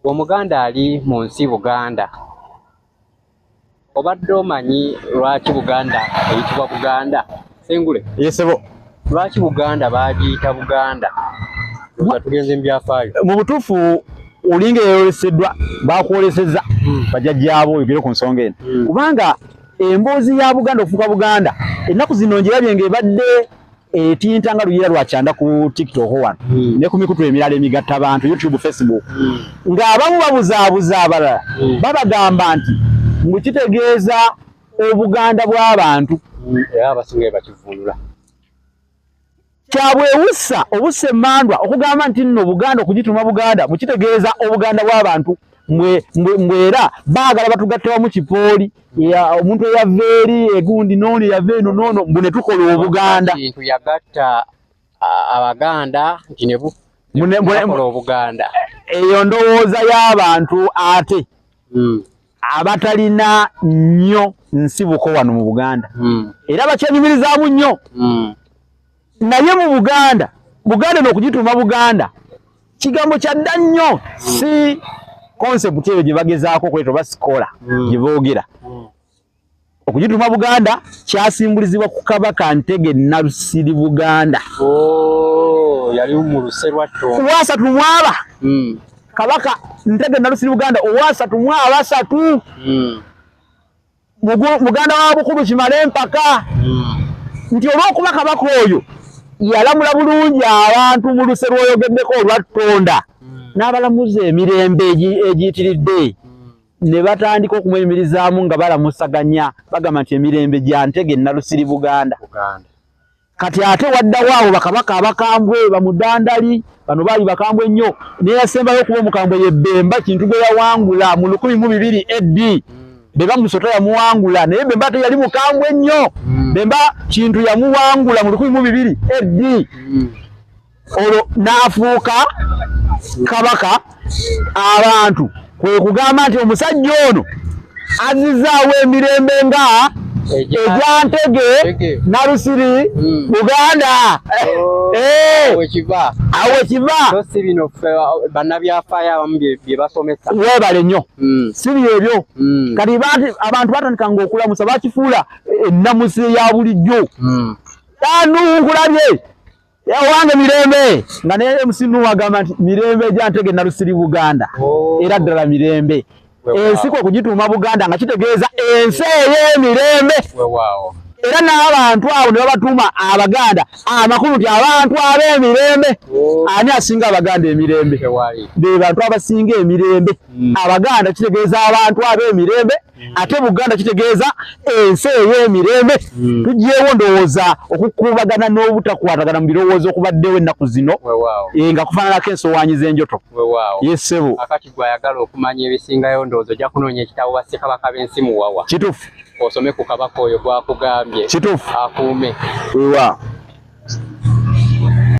Omuganda ali mu nsi Buganda. Obadde omanyi lwaki Buganda eyitibwa Buganda? Sengule. Yesebo. Lwaki Buganda bagiyita Buganda? Tugenze mbyafaayo. Mu butuufu olinga eyoleseddwa bakwolesezza bajjajjaabo oyogere ku nsonga eno. Kubanga emboozi ya Buganda ofuuka Buganda ennaku zino ngirabye ng'ebadde etinta nga luyiira lwakyanda ku TikTok wano ne ku mikutu emirala emigatta abantu YouTube, Facebook ng'abamu babuzaabuza abalala babagamba nti mbu kitegeeza obuganda bw'abantu era abasinga bakivunula kyabwewussa obussa emmandwa okugamba nti nno Buganda okugituma Buganda mukitegeeza obuganda bw'abantu mwera baagala batugatte wamu kipooli omuntu eyava eri egundi nono yava eno nono mbu ne tukola obuganda kintu yagatta Abaganda nti ne bukola obuganda. Eyo ndowooza y'abantu ate abatalina nnyo nsibuko wano mu Buganda era bakyenyumirizaamu nnyo naye mu Buganda n'okugituma Buganda kigambo kyadda nnyo si concept eyo gye bagezaako kuleeta oba sikola gye boogera. Okugituma Buganda kyasimbulizibwa ku Kabaka Ntege Nnalusiri Buganda. Yali mu luse lwa Ttongo. Owasatu mwaba. Kabaka Ntege Nnalusiri Buganda owasatu mwaba asatu. Buganda wa bukulu kimale empaka. Nti olw'okuba Kabaka oyo yalamula bulungi abantu mu luse lw'oyogeddeko olwa Ttonda n'abalamuza emirembe egiyitiridde ne batandika okumuyimirizaamu nga balamusaganya bagamba nti emirembe gya Ntege Nnalusiri Buganda. Kati ate waddawo abo bakabaka abakambwe bamudandali bano baali bakambwe nnyo neyasembayo okuba omukambwe ye Bemba Kintu gwe yawangula mu 1200 AD. Bemba Musota yamuwangula naye Bemba teyali mukambwe nnyo. Bemba Kintu yamuwangula mu 1200 AD. Olwo n'afuuka kabaka abantu kwe kugamba nti omusajja ono azizaawo emirembe nga egya Ntege Nnalusiri Buganda. Awe kiva si bino bannabyafaayo abamu bye basomesa weebale nnyo si byebyo kati abantu batandikanga okulamusa bakifuula ennamusi ya bulijjo nkulabye wange mirembe nga ne MC Nuhu agamba nti mirembe gya Ntege Nnalusiri Buganda era ddala mirembe ensi kwe kugituuma Buganda nga kitegeeza ensi ey'emirembe era n'abantu abo ne babatuuma Abaganda amakulu nti abantu ab'emirembe. Ani asinga Abaganda emirembe? Be bantu abasinga emirembe. Abaganda kitegeeza abantu ab'emirembe ate Buganda kitegeeza ensi ey'emirembe. Tugyewo ndowooza okukubagana n'obutakwatagana mu birowoozo okubaddewo ennaku zino nga kufaananako ensowaanyi z'enjoto. Yesebo akati gwayagala okumanya ebisingayo ndowooza ojja kunoonya ekitabo ba Ssekabaka b'ensi Muwawa. Kituufu. Osome ku Kabaka oyo gwakugambye. Kituufu. Akuume. Weewaawo.